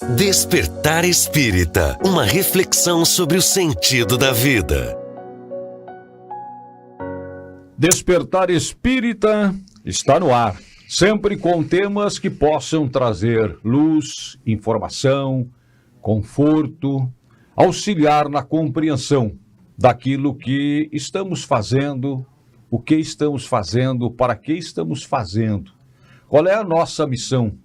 Despertar Espírita, uma reflexão sobre o sentido da vida. Despertar Espírita está no ar, sempre com temas que possam trazer luz, informação, conforto, auxiliar na compreensão daquilo que estamos fazendo, o que estamos fazendo, para que estamos fazendo, qual é a nossa missão.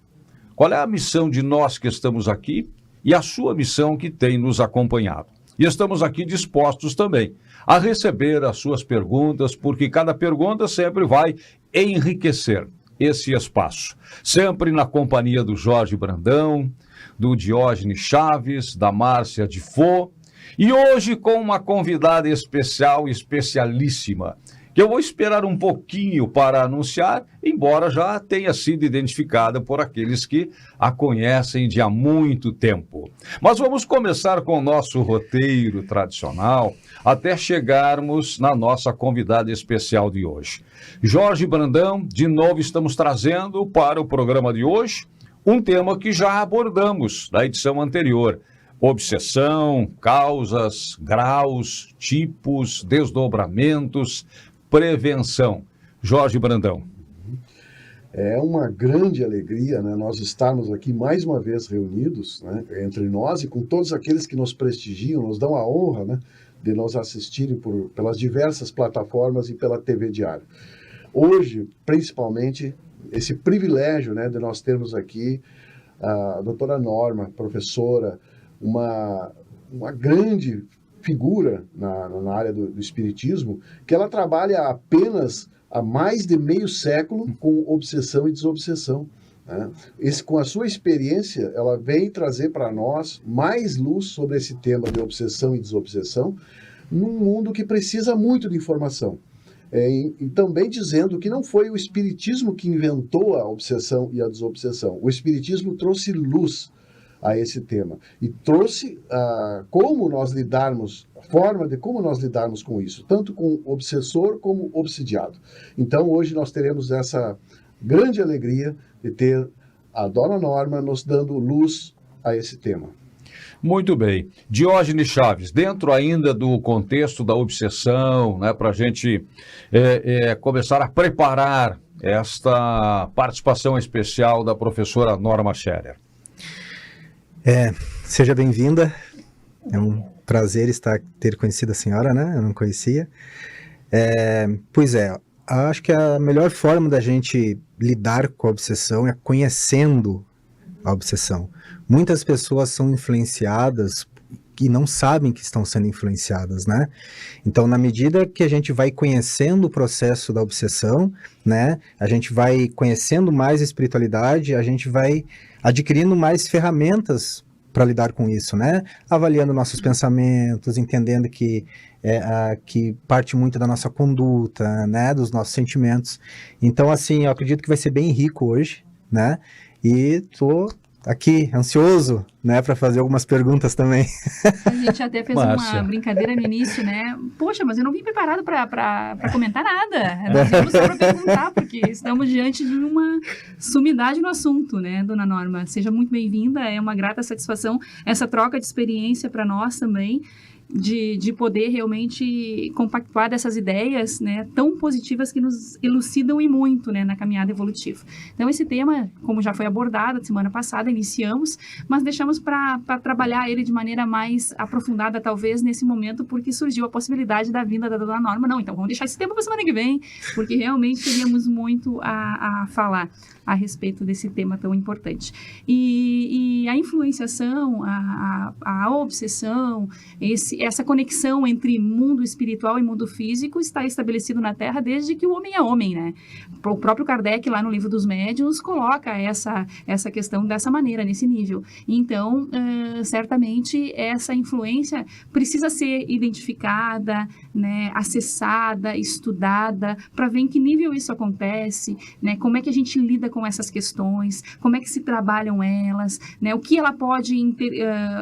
Qual é a missão de nós que estamos aqui e a sua missão que tem nos acompanhado? E estamos aqui dispostos também a receber as suas perguntas, porque cada pergunta sempre vai enriquecer esse espaço. Sempre na companhia do Jorge Brandão, do Diógenes Chaves, da Márcia de Faux, e hoje com uma convidada especial, especialíssima, que eu vou esperar um pouquinho para anunciar, embora já tenha sido identificada por aqueles que a conhecem de há muito tempo. Mas vamos começar com o nosso roteiro tradicional, até chegarmos na nossa convidada especial de hoje. Jorge Brandão, de novo estamos trazendo para o programa de hoje um tema que já abordamos na edição anterior: obsessão, causas, graus, tipos, desdobramentos, prevenção. Jorge Brandão. É uma grande alegria, né, nós estarmos aqui mais uma vez reunidos, né, entre nós e com todos aqueles que nos prestigiam, nos dão a honra, né, de nos assistirem pelas diversas plataformas e pela TV Diário. Hoje, principalmente, esse privilégio, né, de nós termos aqui a doutora Norma, professora, uma grande figura na área do espiritismo, que ela trabalha apenas há mais de meio século com obsessão e desobsessão, né? Com a sua experiência, ela vem trazer para nós mais luz sobre esse tema de obsessão e desobsessão, num mundo que precisa muito de informação. E também dizendo que não foi o espiritismo que inventou a obsessão e a desobsessão. O espiritismo trouxe luz a esse tema e trouxe como nós lidarmos, a forma de como nós lidarmos com isso, tanto com o obsessor como obsidiado. Então hoje nós teremos essa grande alegria de ter a dona Norma nos dando luz a esse tema. Muito bem. Diógenes Chaves, dentro ainda do contexto da obsessão, né, para a gente começar a preparar esta participação especial da professora Norma Scherer. Seja bem-vinda, é um prazer ter conhecido a senhora, né? Eu não conhecia. Acho que a melhor forma da gente lidar com a obsessão é conhecendo a obsessão. Muitas pessoas são influenciadas e não sabem que estão sendo influenciadas, né? Então, na medida que a gente vai conhecendo o processo da obsessão, né? A gente vai conhecendo mais a espiritualidade, a gente vai adquirindo mais ferramentas para lidar com isso, né? Avaliando nossos pensamentos, entendendo que parte muito da nossa conduta, né? Dos nossos sentimentos. Então, assim, eu acredito que vai ser bem rico hoje, né? E tô aqui, ansioso, né, para fazer algumas perguntas também. A gente até fez uma brincadeira no início, né? Poxa, mas eu não vim preparado para comentar nada. Nós viemos só para perguntar, porque estamos diante de uma sumidade no assunto, né, dona Norma? Seja muito bem-vinda, é uma grata satisfação essa troca de experiência para nós também, de poder realmente compactuar dessas ideias, né, tão positivas que nos elucidam e muito, né, na caminhada evolutiva. Então, esse tema, como já foi abordado semana passada, iniciamos, mas deixamos para trabalhar ele de maneira mais aprofundada, talvez, nesse momento, porque surgiu a possibilidade da vinda da dona Norma. Não, então vamos deixar esse tema para a semana que vem, porque realmente teríamos muito a falar a respeito desse tema tão importante. E a influenciação, a obsessão, essa conexão entre mundo espiritual e mundo físico está estabelecido na Terra desde que o homem é homem, né? O próprio Kardec, lá no Livro dos Médiuns, coloca essa questão dessa maneira, nesse nível. Então, certamente, essa influência precisa ser identificada, né, acessada, estudada, para ver em que nível isso acontece, né, como é que a gente lida com essas questões, como é que se trabalham elas, né, o que ela pode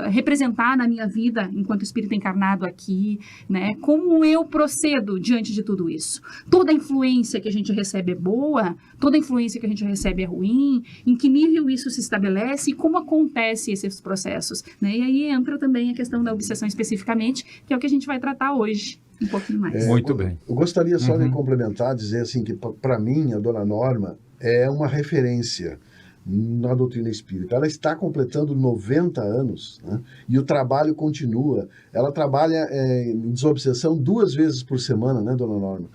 representar na minha vida enquanto espírito encarnado, encarnado aqui, né? Como eu procedo diante de tudo isso? Toda influência que a gente recebe é boa? Toda influência que a gente recebe é ruim? Em que nível isso se estabelece e como acontece esses processos, né? E aí entra também a questão da obsessão especificamente, que é o que a gente vai tratar hoje. Um pouquinho mais. Muito bem. Eu gostaria só de complementar, dizer assim, que para mim, a dona Norma é uma referência na doutrina espírita. Ela está completando 90 anos, né? E o trabalho continua. Ela trabalha em desobsessão 2 vezes por semana, né, dona Norma?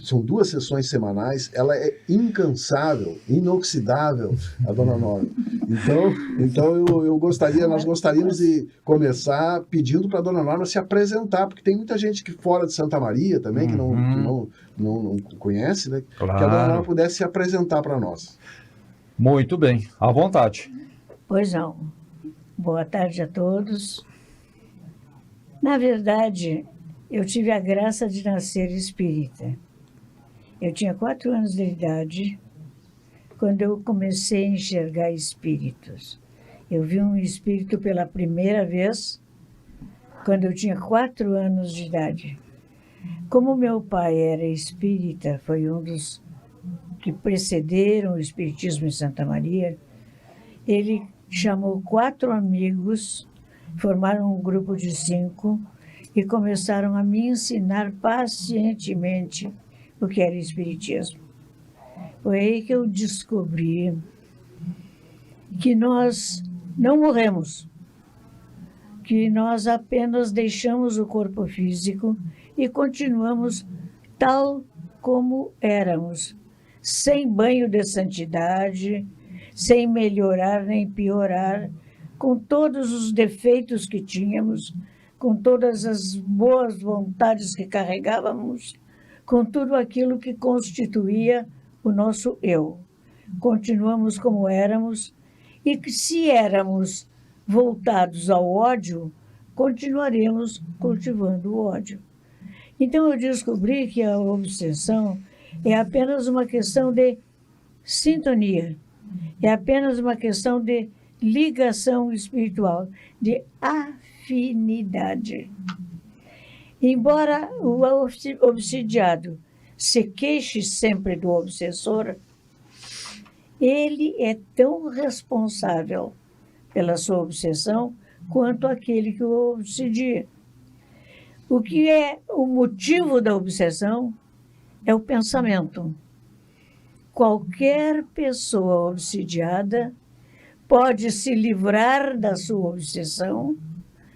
São 2 sessões semanais. Ela é incansável, inoxidável, a dona Norma. Então nós gostaríamos de começar pedindo para a dona Norma se apresentar, porque tem muita gente que fora de Santa Maria também, que não conhece, né? Claro. Que a dona Norma pudesse se apresentar para nós. Muito bem, à vontade. Pois não. Boa tarde a todos. Na verdade, eu tive a graça de nascer espírita. Eu tinha 4 anos de idade quando eu comecei a enxergar espíritos. Eu vi um espírito pela primeira vez quando eu tinha 4 anos de idade. Como meu pai era espírita, foi um dos que precederam o espiritismo em Santa Maria, ele chamou 4 amigos, formaram um grupo de 5 e começaram a me ensinar pacientemente o que era espiritismo. Foi aí que eu descobri que nós não morremos, que nós apenas deixamos o corpo físico e continuamos tal como éramos, sem banho de santidade, sem melhorar nem piorar, com todos os defeitos que tínhamos, com todas as boas vontades que carregávamos, com tudo aquilo que constituía o nosso eu. Continuamos como éramos e que, se éramos voltados ao ódio, continuaremos cultivando o ódio. Então eu descobri que a obsessão é apenas uma questão de sintonia, é apenas uma questão de ligação espiritual, de afinidade. Embora o obsidiado se queixe sempre do obsessor, ele é tão responsável pela sua obsessão quanto aquele que o obsidia. O que é o motivo da obsessão é o pensamento. Qualquer pessoa obsidiada pode se livrar da sua obsessão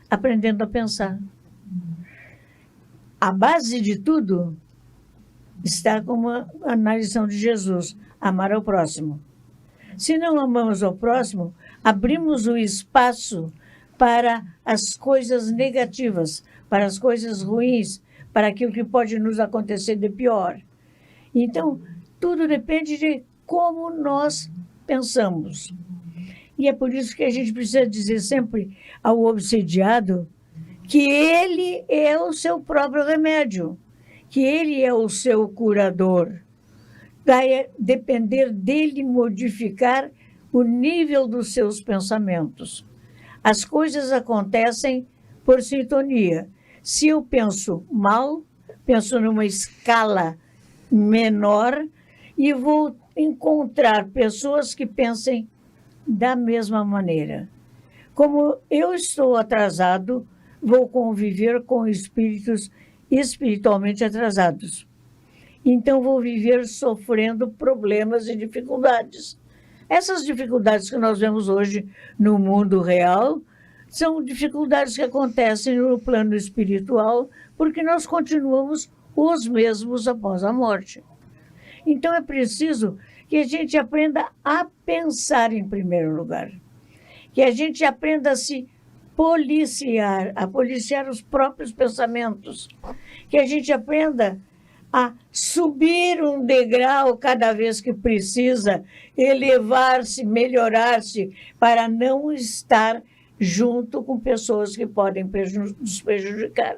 aprendendo a pensar. A base de tudo está como na lição de Jesus, amar ao próximo. Se não amamos ao próximo, abrimos o espaço para as coisas negativas, para as coisas ruins, para aquilo que pode nos acontecer de pior. Então, tudo depende de como nós pensamos. E é por isso que a gente precisa dizer sempre ao obsidiado que ele é o seu próprio remédio, que ele é o seu curador. Vai depender dele modificar o nível dos seus pensamentos. As coisas acontecem por sintonia. Se eu penso mal, penso numa escala menor e vou encontrar pessoas que pensem da mesma maneira. Como eu estou atrasado, vou conviver com espíritos espiritualmente atrasados. Então, vou viver sofrendo problemas e dificuldades. Essas dificuldades que nós vemos hoje no mundo real são dificuldades que acontecem no plano espiritual porque nós continuamos os mesmos após a morte. Então, é preciso que a gente aprenda a pensar em primeiro lugar, que a gente aprenda a se policiar, a policiar os próprios pensamentos, que a gente aprenda a subir um degrau cada vez que precisa, elevar-se, melhorar-se, para não estar junto com pessoas que podem nos prejudicar.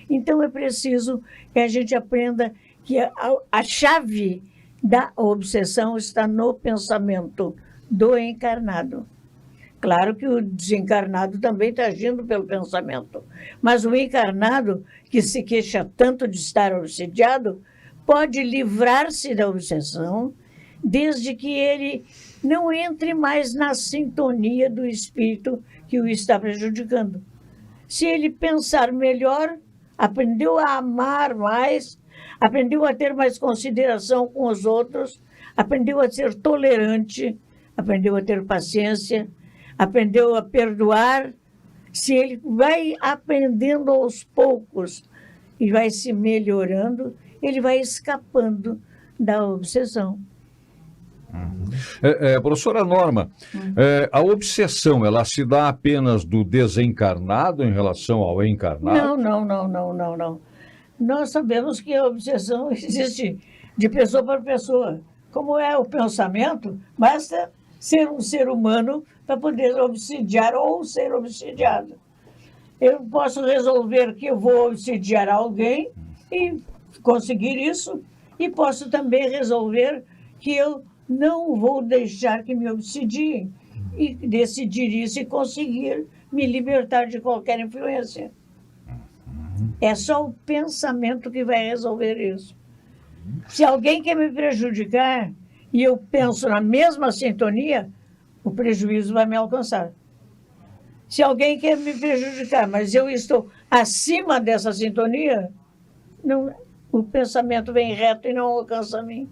Então, é preciso que a gente aprenda que a chave da obsessão está no pensamento do encarnado. Claro que o desencarnado também está agindo pelo pensamento, mas o encarnado, que se queixa tanto de estar obsediado, pode livrar-se da obsessão, desde que ele não entre mais na sintonia do espírito que o está prejudicando. Se ele pensar melhor, aprendeu a amar mais, aprendeu a ter mais consideração com os outros, aprendeu a ser tolerante, aprendeu a ter paciência, aprendeu a perdoar. Se ele vai aprendendo aos poucos e vai se melhorando, ele vai escapando da obsessão. Professora Norma, a obsessão, ela se dá apenas do desencarnado em relação ao encarnado? Não. Nós sabemos que a obsessão existe de pessoa para pessoa. Como é o pensamento, basta ser um ser humano para poder obsidiar ou ser obsidiado. Eu posso resolver que eu vou obsidiar alguém e conseguir isso, e posso também resolver que eu não vou deixar que me obsidiem e decidir isso e conseguir me libertar de qualquer influência. É só o pensamento que vai resolver isso. Se alguém quer me prejudicar e eu penso na mesma sintonia, o prejuízo vai me alcançar. Se alguém quer me prejudicar, mas eu estou acima dessa sintonia, não, o pensamento vem reto e não alcança a mim.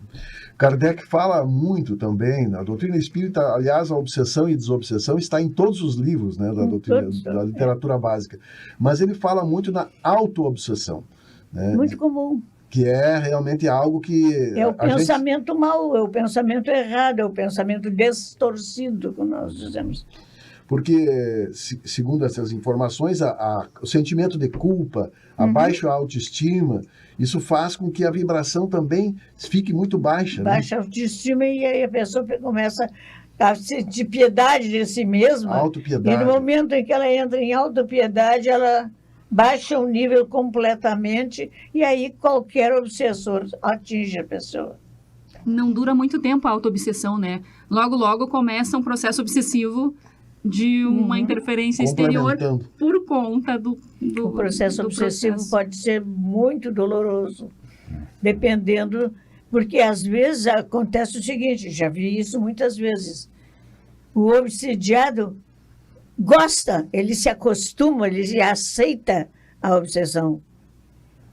Kardec fala muito também, na doutrina espírita, aliás, a obsessão e desobsessão está em todos os livros, né, da literatura básica, mas ele fala muito na auto-obsessão. Né, muito comum. Que é realmente algo que... É o pensamento mau, é o pensamento errado, é o pensamento distorcido, como nós dizemos. Porque, segundo essas informações, o sentimento de culpa, a baixa autoestima, isso faz com que a vibração também fique muito baixa. Baixa autoestima, e aí a pessoa começa a sentir piedade de si mesma. Autopiedade. E no momento em que ela entra em autopiedade, ela baixa o nível completamente, e aí qualquer obsessor atinge a pessoa. Não dura muito tempo a auto-obsessão, né? Logo começa um processo obsessivo de uma interferência exterior por conta do o processo obsessivo pode ser muito doloroso, dependendo, porque às vezes acontece o seguinte, já vi isso muitas vezes, o obsediado gosta, ele se acostuma, ele aceita a obsessão,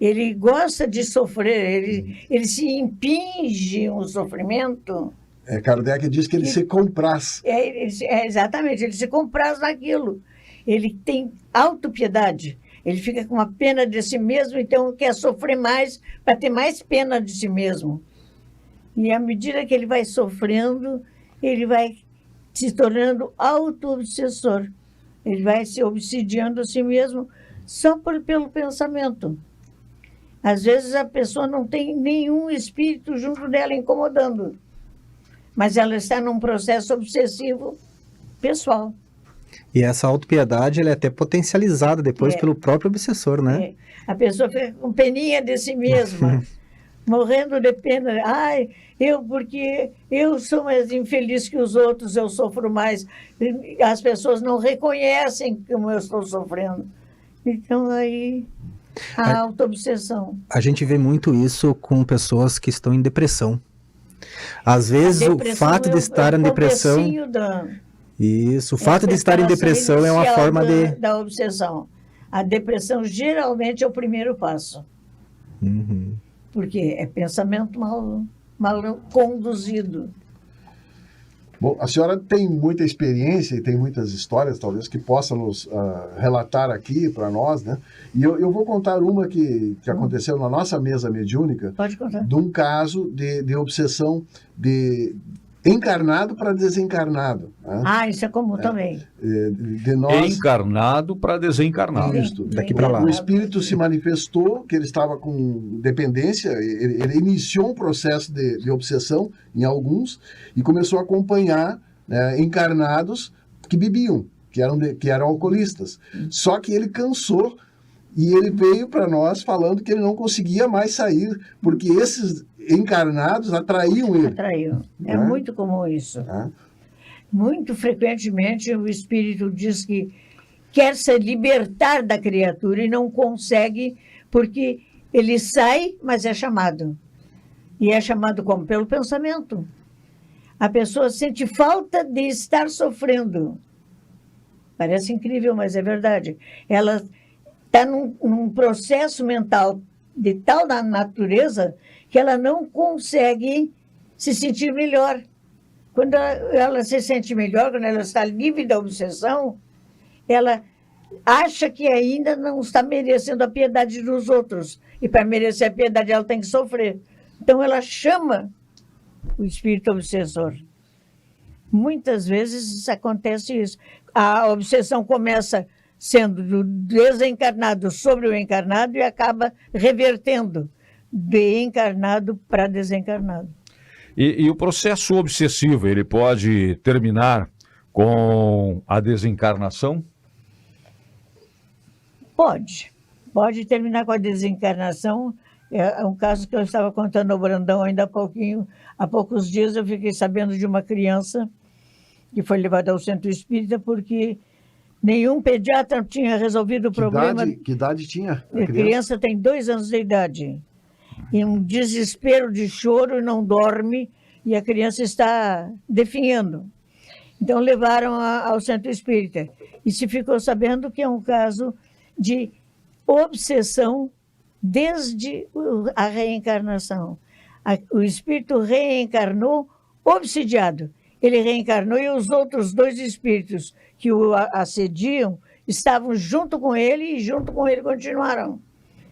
ele gosta de sofrer, ele se impinge um sofrimento. Kardec diz que ele se compraz. Exatamente, ele se compraz naquilo. Ele tem autopiedade. Ele fica com uma pena de si mesmo, então quer sofrer mais para ter mais pena de si mesmo. E à medida que ele vai sofrendo, ele vai se tornando auto-obsessor. Ele vai se obsidiando a si mesmo só pelo pensamento. Às vezes a pessoa não tem nenhum espírito junto dela incomodando, mas ela está num processo obsessivo pessoal. E essa autopiedade ela é até potencializada depois pelo próprio obsessor, né? A pessoa fica com peninha de si mesma, morrendo de pena. Ai, porque eu sou mais infeliz que os outros, eu sofro mais. As pessoas não reconhecem como eu estou sofrendo. Então, aí, a auto-obsessão. A gente vê muito isso com pessoas que estão em depressão. Às vezes, o fato de estar em depressão... Isso, o fato de estar em depressão é uma forma da obsessão. A depressão geralmente é o primeiro passo. Porque é pensamento mal conduzido. Bom, a senhora tem muita experiência e tem muitas histórias, talvez, que possa nos relatar aqui para nós, né? E eu vou contar uma que aconteceu na nossa mesa mediúnica. Pode contar. De um caso de obsessão de encarnado para desencarnado. Né? Isso é comum também. De nós... Encarnado para desencarnado. Isso, daqui para lá. O espírito se manifestou, que ele estava com dependência, ele iniciou um processo de obsessão em alguns e começou a acompanhar encarnados que bebiam, que eram alcoolistas. Só que ele cansou e ele veio para nós falando que ele não conseguia mais sair, porque esses encarnados atraíam ele. É muito comum isso. Muito frequentemente o espírito diz que quer se libertar da criatura e não consegue, porque ele sai, mas é chamado. E é chamado como? Pelo pensamento. A pessoa sente falta de estar sofrendo. Parece incrível, mas é verdade. Ela está num processo mental de tal natureza que ela não consegue se sentir melhor. Quando ela se sente melhor, quando ela está livre da obsessão, ela acha que ainda não está merecendo a piedade dos outros. E para merecer a piedade, ela tem que sofrer. Então, ela chama o espírito obsessor. Muitas vezes acontece isso. A obsessão começa sendo do desencarnado sobre o encarnado e acaba revertendo de encarnado para desencarnado. E o processo obsessivo, ele pode terminar com a desencarnação? Pode terminar com a desencarnação. É um caso que eu estava contando ao Brandão ainda há poucos dias eu fiquei sabendo de uma criança que foi levada ao centro espírita porque nenhum pediatra tinha resolvido o problema. Que idade tinha? A criança tem 2 anos de idade. E um desespero de choro, não dorme, e a criança está definhando. Então levaram ao centro espírita. E se ficou sabendo que é um caso de obsessão desde a reencarnação. O espírito reencarnou obsidiado. Ele reencarnou e os outros 2 espíritos que o assediam estavam junto com ele e junto com ele continuaram.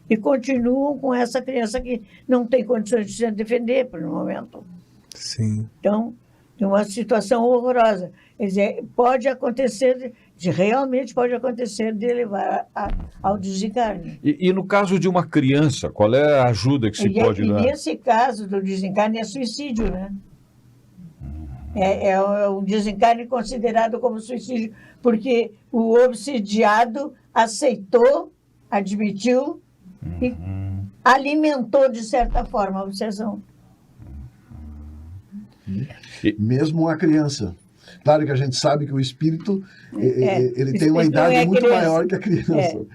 E continuam com essa criança que não tem condições de se defender por um momento. Sim. Então, é uma situação horrorosa. Quer dizer, realmente pode acontecer de levar ao desencarne. E no caso de uma criança, qual é a ajuda que se pode dar? E nesse caso do desencarne é suicídio, né? É um desencarne considerado como suicídio, porque o obsidiado aceitou, admitiu e alimentou, de certa forma, a obsessão. Mesmo a criança. Claro que a gente sabe que o espírito ele tem uma idade muito maior que a criança.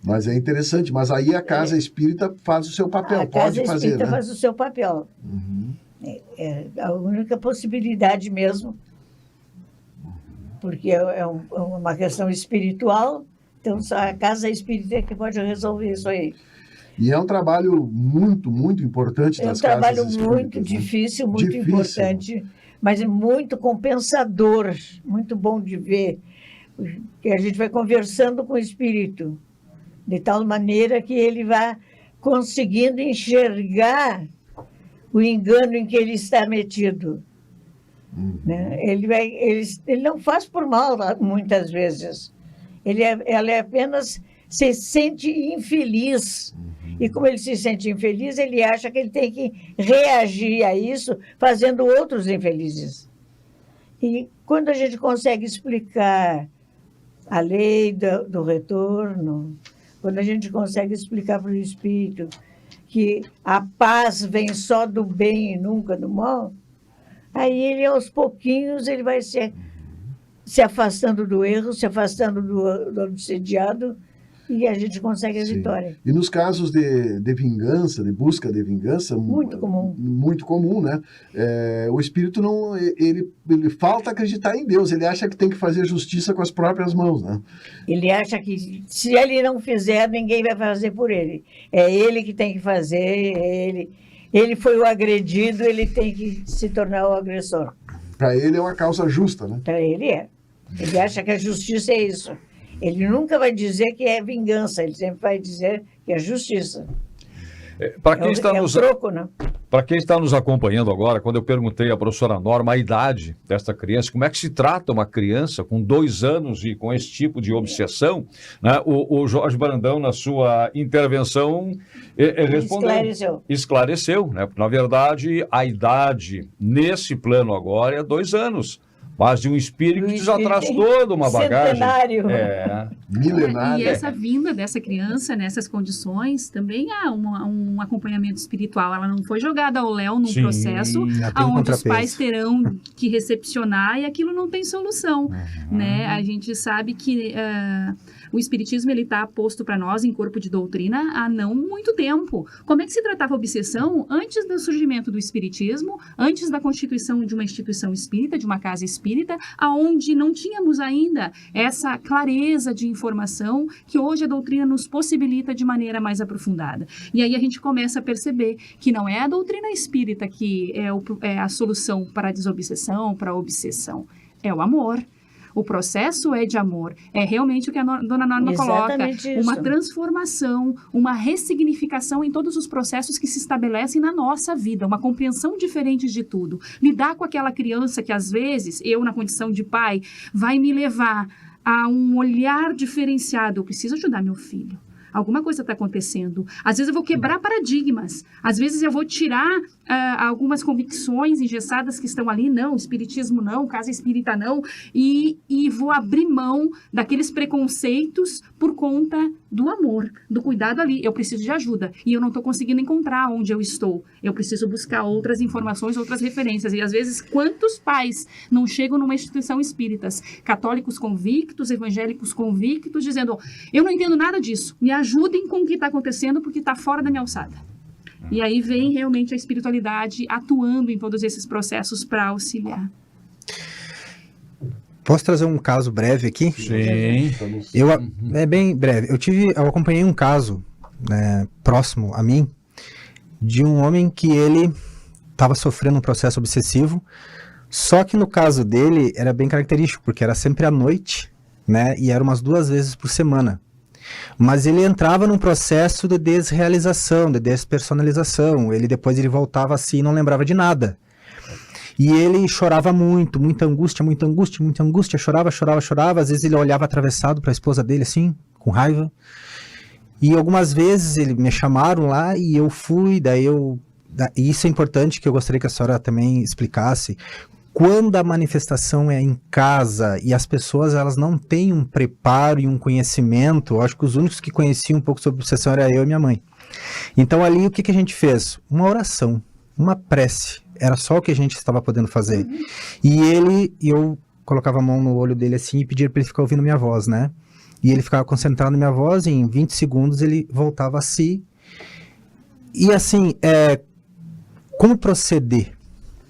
Mas é interessante. Mas aí a casa espírita faz o seu papel, pode fazer, né? A casa espírita faz o seu papel. É a única possibilidade mesmo, porque é uma questão espiritual, então só a casa espírita é que pode resolver isso aí. E é um trabalho muito, muito importante das casas espíritas. É um trabalho muito difícil, muito importante, mas muito compensador, muito bom de ver, que a gente vai conversando com o espírito, de tal maneira que ele vai conseguindo enxergar o engano em que ele está metido. Né? Ele não faz por mal, muitas vezes. Ele apenas se sente infeliz. E como ele se sente infeliz, ele acha que ele tem que reagir a isso fazendo outros infelizes. E quando a gente consegue explicar a lei do retorno, quando a gente consegue explicar para o espírito que a paz vem só do bem e nunca do mal, aí ele, aos pouquinhos, ele vai se afastando do erro, se afastando do obsediado, e a gente consegue a vitória. E nos casos de vingança, de busca de vingança... Muito comum. Muito comum, né? O espírito não... Ele falta acreditar em Deus, ele acha que tem que fazer justiça com as próprias mãos, né? Ele acha que se ele não fizer, ninguém vai fazer por ele. É ele que tem que fazer, ele foi o agredido, ele tem que se tornar o agressor. Para ele é uma causa justa, né? Para ele é. Ele acha que a justiça é isso. Ele nunca vai dizer que é vingança, ele sempre vai dizer que é justiça. Para quem, né? quem está nos acompanhando agora, quando eu perguntei à professora Norma a idade desta criança, como é que se trata uma criança com 2 anos e com esse tipo de obsessão, né? O Jorge Brandão, na sua intervenção, respondeu, esclareceu, né? Porque, na verdade, a idade nesse plano agora é 2 anos. Mas de um espírito que já traz toda uma bagagem. Centenário. milenária. E essa vinda dessa criança nessas condições também há um acompanhamento espiritual. Ela não foi jogada ao léu num processo onde os pais terão que recepcionar e aquilo não tem solução, né? A gente sabe que o espiritismo ele está posto para nós em corpo de doutrina há não muito tempo. Como é que se tratava a obsessão antes do surgimento do espiritismo, antes da constituição de uma instituição espírita, de uma casa espírita, aonde não tínhamos ainda essa clareza de informação que hoje a doutrina nos possibilita de maneira mais aprofundada. E aí a gente começa a perceber que não é a doutrina espírita que é a solução para a desobsessão, para a obsessão, é o amor. O processo é de amor, é realmente o que a dona Norma coloca, uma transformação, uma ressignificação em todos os processos que se estabelecem na nossa vida, uma compreensão diferente de tudo. Lidar com aquela criança que às vezes, eu na condição de pai, vai me levar a um olhar diferenciado. Eu preciso ajudar meu filho. Alguma coisa está acontecendo. Às vezes eu vou quebrar paradigmas. Às vezes eu vou tirar algumas convicções engessadas que estão ali. Não, espiritismo não, casa espírita não. E vou abrir mão daqueles preconceitos por conta do amor, do cuidado ali. Eu preciso de ajuda. E eu não estou conseguindo encontrar onde eu estou. Eu preciso buscar outras informações, outras referências. E às vezes, quantos pais não chegam numa instituição espíritas? Católicos convictos, evangélicos convictos, dizendo, eu não entendo nada disso. Me ajudem com o que está acontecendo porque está fora da minha alçada. E aí vem realmente a espiritualidade atuando em todos esses processos para auxiliar. Posso trazer um caso breve aqui? Sim. É bem breve. Eu acompanhei um caso próximo a mim de um homem que ele estava sofrendo um processo obsessivo, só que no caso dele era bem característico, porque era sempre à noite, né? E era umas 2 vezes por semana. Mas ele entrava num processo de desrealização, de despersonalização. Depois ele voltava assim e não lembrava de nada. E ele chorava muito, muita angústia, chorava. Às vezes ele olhava atravessado para a esposa dele assim, com raiva. E algumas vezes me chamaram lá e eu fui, e isso é importante que eu gostaria que a senhora também explicasse. Quando a manifestação é em casa e as pessoas elas não têm um preparo e um conhecimento, eu acho que os únicos que conheciam um pouco sobre obsessão era eu e minha mãe. Então ali o que a gente fez? Uma oração, uma prece, era só o que a gente estava podendo fazer. E eu colocava a mão no olho dele assim e pedia para ele ficar ouvindo minha voz, né? E ele ficava concentrado na minha voz e em 20 segundos ele voltava a si. E assim, como proceder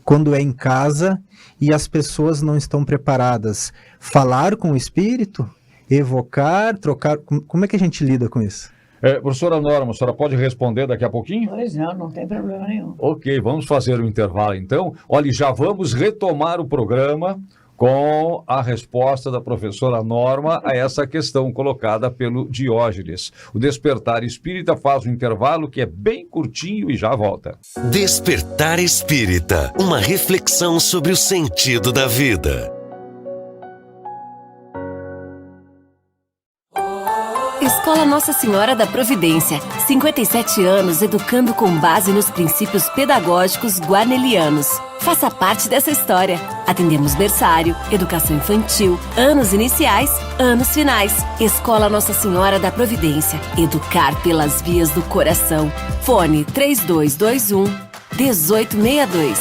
quando é em casa e as pessoas não estão preparadas? Falar com o espírito? Evocar? Trocar? Como é que a gente lida com isso? Professora Norma, a senhora pode responder daqui a pouquinho? Pois não tem problema nenhum. Ok, vamos fazer o intervalo então. Olha, já vamos retomar o programa com a resposta da professora Norma a essa questão colocada pelo Diógenes. O Despertar Espírita faz um intervalo que é bem curtinho e já volta. Despertar Espírita, uma reflexão sobre o sentido da vida. Escola Nossa Senhora da Providência, 57 anos educando com base nos princípios pedagógicos guarnelianos. Faça parte dessa história. Atendemos berçário, educação infantil, anos iniciais, anos finais. Escola Nossa Senhora da Providência, educar pelas vias do coração. Fone 3221-1862.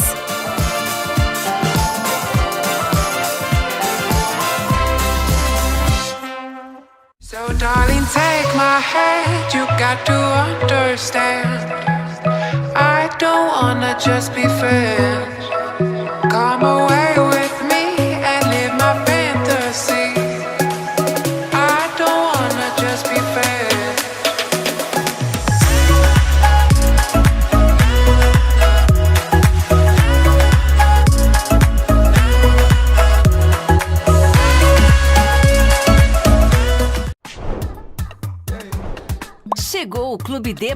So darling, take my hand, you got to understand, I don't wanna just be friends. Come away with me and live my fantasy, I don't wanna just be friends. Chegou o Clube D+,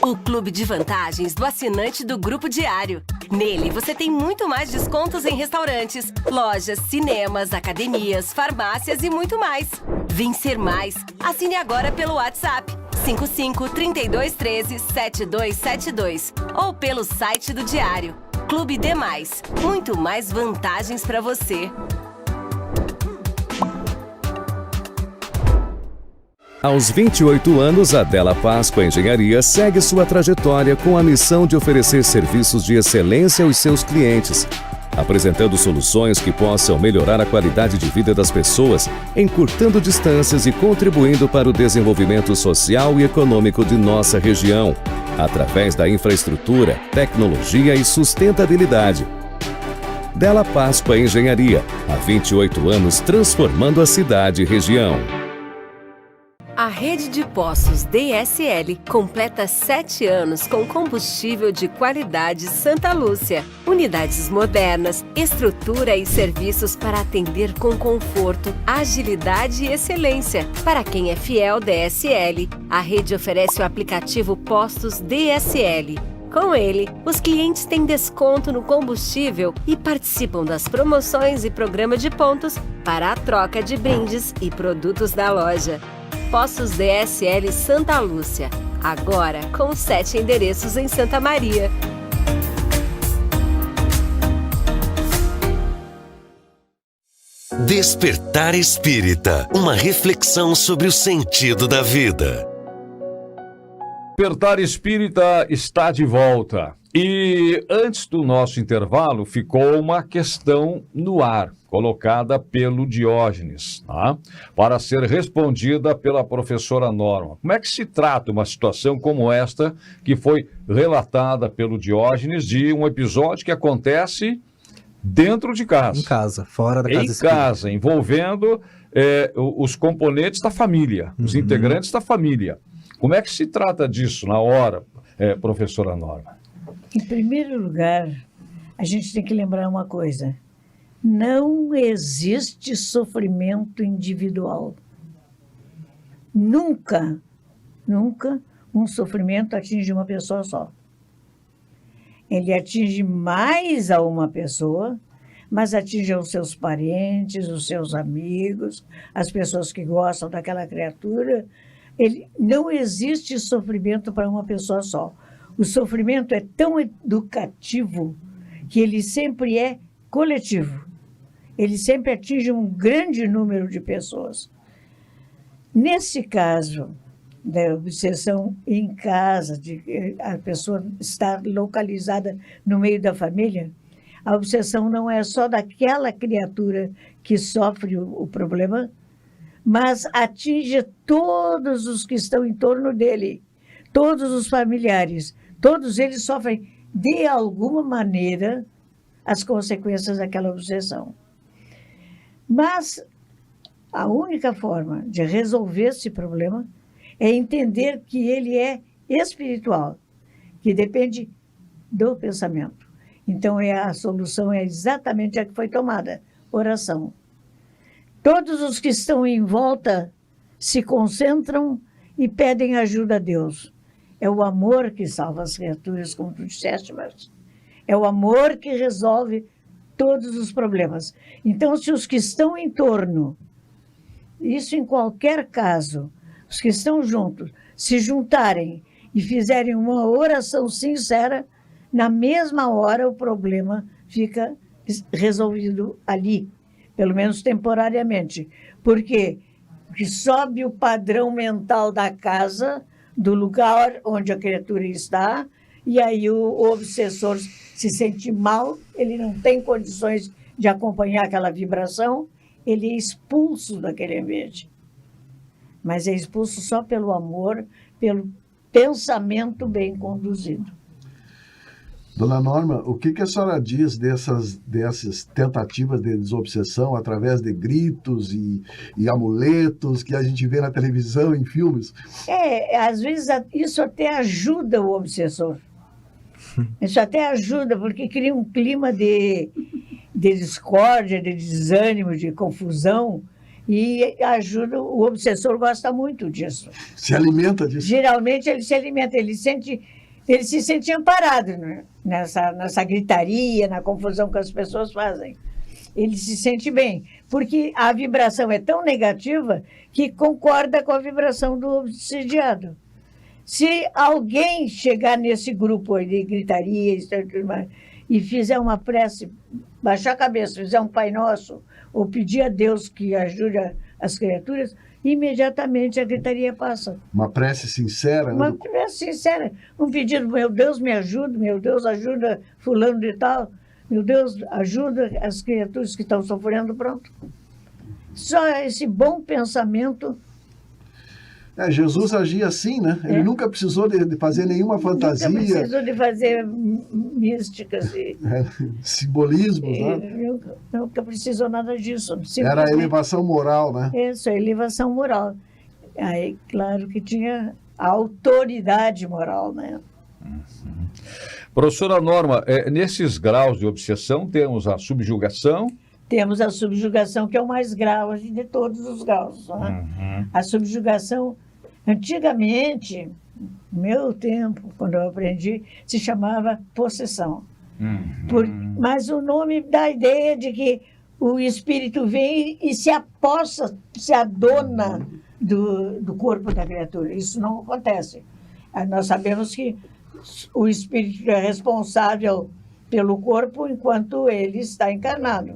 o clube de vantagens do assinante do Grupo Diário. Nele, você tem muito mais descontos em restaurantes, lojas, cinemas, academias, farmácias e muito mais. Vencer mais. Assine agora pelo WhatsApp 55-3213-7272 ou pelo site do Diário. Clube D+, muito mais vantagens para você. Aos 28 anos, a Della Páscoa Engenharia segue sua trajetória com a missão de oferecer serviços de excelência aos seus clientes, apresentando soluções que possam melhorar a qualidade de vida das pessoas, encurtando distâncias e contribuindo para o desenvolvimento social e econômico de nossa região, através da infraestrutura, tecnologia e sustentabilidade. Della Páscoa Engenharia, há 28 anos transformando a cidade e região. A rede de postos DSL completa 7 anos com combustível de qualidade Santa Lúcia. Unidades modernas, estrutura e serviços para atender com conforto, agilidade e excelência. Para quem é fiel DSL, a rede oferece o aplicativo Postos DSL. Com ele, os clientes têm desconto no combustível e participam das promoções e programa de pontos para a troca de brindes e produtos da loja. Postos DSL Santa Lúcia, agora com 7 endereços em Santa Maria. Despertar Espírita, uma reflexão sobre o sentido da vida. Despertar Espírita está de volta. E antes do nosso intervalo, ficou uma questão no ar, colocada pelo Diógenes, tá? Para ser respondida pela professora Norma. Como é que se trata uma situação como esta, que foi relatada pelo Diógenes, de um episódio que acontece dentro de casa? Em casa, fora da casa espírita. Em casa, envolvendo os componentes da família, os integrantes da família. Como é que se trata disso na hora, professora Norma? Em primeiro lugar, a gente tem que lembrar uma coisa. Não existe sofrimento individual. Nunca um sofrimento atinge uma pessoa só. Ele atinge mais a uma pessoa, mas atinge os seus parentes, os seus amigos, as pessoas que gostam daquela criatura. Não existe sofrimento para uma pessoa só. O sofrimento é tão educativo que ele sempre é coletivo. Ele sempre atinge um grande número de pessoas. Nesse caso da obsessão em casa, de a pessoa estar localizada no meio da família, a obsessão não é só daquela criatura que sofre o problema, mas atinge todos os que estão em torno dele, todos os familiares. Todos eles sofrem, de alguma maneira, as consequências daquela obsessão. Mas a única forma de resolver esse problema é entender que ele é espiritual, que depende do pensamento. Então, a solução é exatamente a que foi tomada, oração. Todos os que estão em volta se concentram e pedem ajuda a Deus. É o amor que salva as criaturas, como tu disseste, mas é o amor que resolve todos os problemas. Então, se os que estão em torno, isso em qualquer caso, os que estão juntos, se juntarem e fizerem uma oração sincera, na mesma hora o problema fica resolvido ali, pelo menos temporariamente. Por quê? Porque sobe o padrão mental da casa, do lugar onde a criatura está, e aí o obsessor se sente mal, ele não tem condições de acompanhar aquela vibração, ele é expulso daquele ambiente. Mas é expulso só pelo amor, pelo pensamento bem conduzido. Dona Norma, o que a senhora diz dessas tentativas de desobsessão através de gritos e amuletos que a gente vê na televisão, em filmes? Às vezes isso até ajuda o obsessor. Isso até ajuda, porque cria um clima de discórdia, de desânimo, de confusão, e ajuda, o obsessor gosta muito disso. Se alimenta disso? Geralmente ele se alimenta, ele se sente amparado, né? nessa gritaria, na confusão que as pessoas fazem. Ele se sente bem, porque a vibração é tão negativa que concorda com a vibração do obsidiado. Se alguém chegar nesse grupo aí de gritaria e fizer uma prece, baixar a cabeça, fizer um Pai Nosso, ou pedir a Deus que ajude as criaturas, imediatamente a gritaria passa. Uma prece sincera, né? Uma prece sincera. Um pedido, meu Deus, me ajuda, meu Deus, ajuda fulano de tal, meu Deus, ajuda as criaturas que estão sofrendo, pronto. Só esse bom pensamento. Jesus agia assim, né? Ele nunca precisou de fazer nenhuma fantasia. Nunca precisou de fazer místicas. Simbolismos, né? Nunca precisou nada disso. Era a elevação moral, né? Isso, a elevação moral. Aí, claro que tinha a autoridade moral, né? Professora Norma, nesses graus de obsessão temos a subjugação. Temos a subjugação, que é o mais grave de todos os graus. Né? A subjugação, antigamente, no meu tempo, quando eu aprendi, se chamava possessão. Mas o nome dá a ideia de que o espírito vem e se apossa, se adona do corpo da criatura. Isso não acontece. Nós sabemos que o espírito é responsável pelo corpo enquanto ele está encarnado.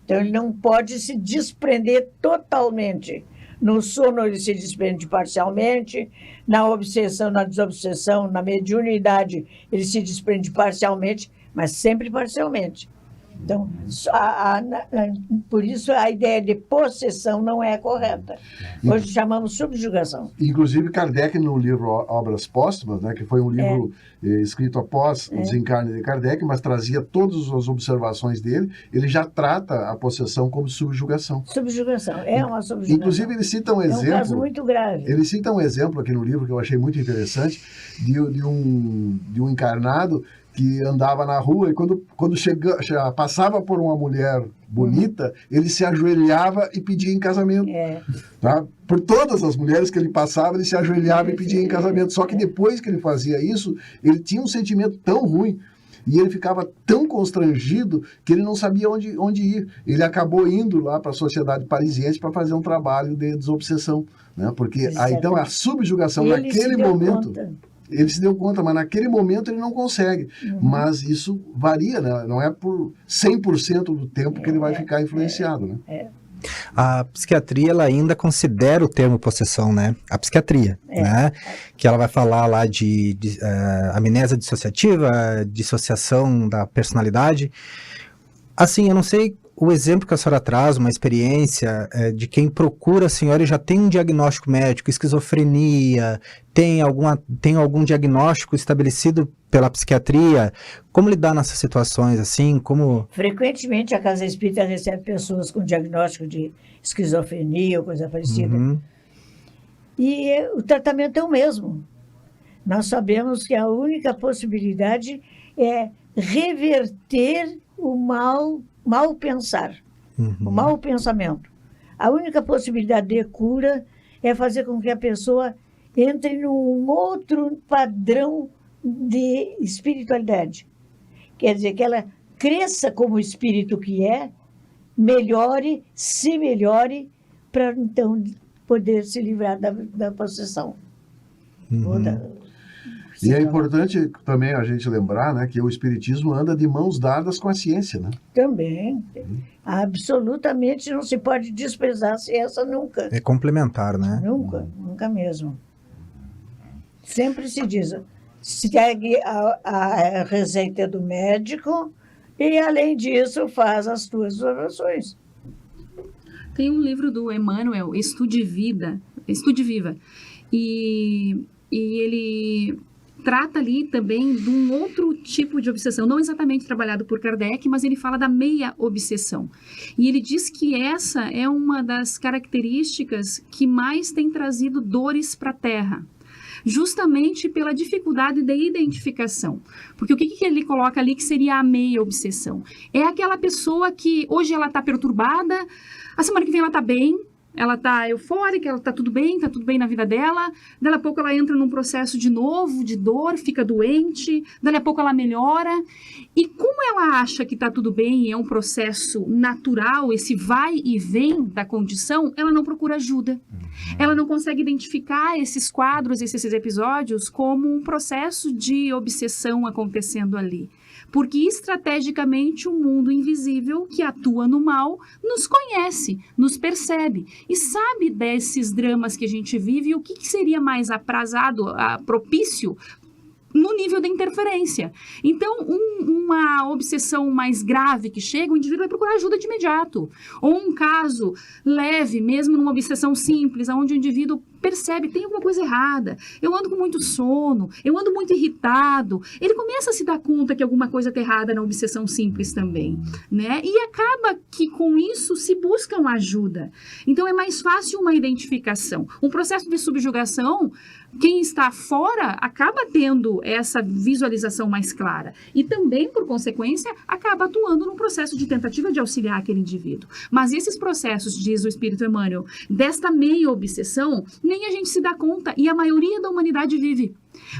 Então, ele não pode se desprender totalmente. No sono, ele se desprende parcialmente. Na obsessão, na desobsessão, na mediunidade, ele se desprende parcialmente, mas sempre parcialmente. Então, por isso a ideia de possessão não é correta. Hoje chamamos subjugação. Inclusive, Kardec, no livro Obras Póstumas, né, que foi um livro escrito após o desencarne de Kardec, mas trazia todas as observações dele, ele já trata a possessão como subjugação. Subjugação, é uma subjugação. Inclusive, ele cita um exemplo... É um caso muito grave. Ele cita um exemplo aqui no livro que eu achei muito interessante, de um encarnado que andava na rua e quando passava por uma mulher bonita, ele se ajoelhava e pedia em casamento. Tá? Por todas as mulheres que ele passava, ele se ajoelhava e pedia em casamento. Só que depois que ele fazia isso, ele tinha um sentimento tão ruim e ele ficava tão constrangido que ele não sabia onde ir. Ele acabou indo lá para a Sociedade Parisiense para fazer um trabalho de desobsessão. Né? Porque então a subjugação naquele momento... Ele se deu conta, mas naquele momento ele não consegue. Mas isso varia, né? Não é por 100% do tempo que ele vai ficar influenciado, né? A psiquiatria, ela ainda considera o termo possessão, né? A psiquiatria, né? Que ela vai falar lá de amnésia dissociativa, dissociação da personalidade. Assim, eu não sei o exemplo que a senhora traz, uma experiência de quem procura a senhora e já tem um diagnóstico médico, esquizofrenia, tem algum diagnóstico estabelecido pela psiquiatria. Como lidar nessas situações, assim? Frequentemente a Casa Espírita recebe pessoas com diagnóstico de esquizofrenia ou coisa parecida. E o tratamento é o mesmo. Nós sabemos que a única possibilidade é reverter o mal pensar, o mau pensamento. A única possibilidade de cura é fazer com que a pessoa entre num outro padrão de espiritualidade. Quer dizer, que ela cresça como espírito que é, se melhore, para então poder se livrar da possessão. E é importante também a gente lembrar, né, que o espiritismo anda de mãos dadas com a ciência, né? Também. Absolutamente não se pode desprezar a ciência nunca. É complementar, né? Nunca mesmo. Sempre se diz, segue a receita do médico e, além disso, faz as tuas orações. Tem um livro do Emmanuel, Estude Viva, e ele trata ali também de um outro tipo de obsessão, não exatamente trabalhado por Kardec, mas ele fala da meia obsessão. E ele diz que essa é uma das características que mais tem trazido dores para a Terra, justamente pela dificuldade de identificação. Porque o que ele coloca ali que seria a meia obsessão? É aquela pessoa que hoje ela está perturbada, a semana que vem ela está bem, ela está eufórica, ela está tudo bem na vida dela, dali a pouco ela entra num processo de novo, de dor, fica doente, dali a pouco ela melhora, e como ela acha que está tudo bem e é um processo natural, esse vai e vem da condição, ela não procura ajuda. Ela não consegue identificar esses quadros, esses episódios como um processo de obsessão acontecendo ali. Porque estrategicamente o mundo invisível que atua no mal nos conhece, nos percebe e sabe desses dramas que a gente vive e o que seria mais aprazado, propício no nível da interferência. Então, uma obsessão mais grave que chega, o indivíduo vai procurar ajuda de imediato. Ou um caso leve, mesmo numa obsessão simples, onde o indivíduo percebe que tem alguma coisa errada, eu ando com muito sono, eu ando muito irritado, ele começa a se dar conta que alguma coisa está errada na obsessão simples também, né? E acaba que com isso se busca uma ajuda. Então é mais fácil uma identificação. Um processo de subjugação, quem está fora acaba tendo essa visualização mais clara e também, por consequência, acaba atuando num processo de tentativa de auxiliar aquele indivíduo. Mas esses processos, diz o Espírito Emmanuel, desta meia obsessão, nem a gente se dá conta e a maioria da humanidade vive.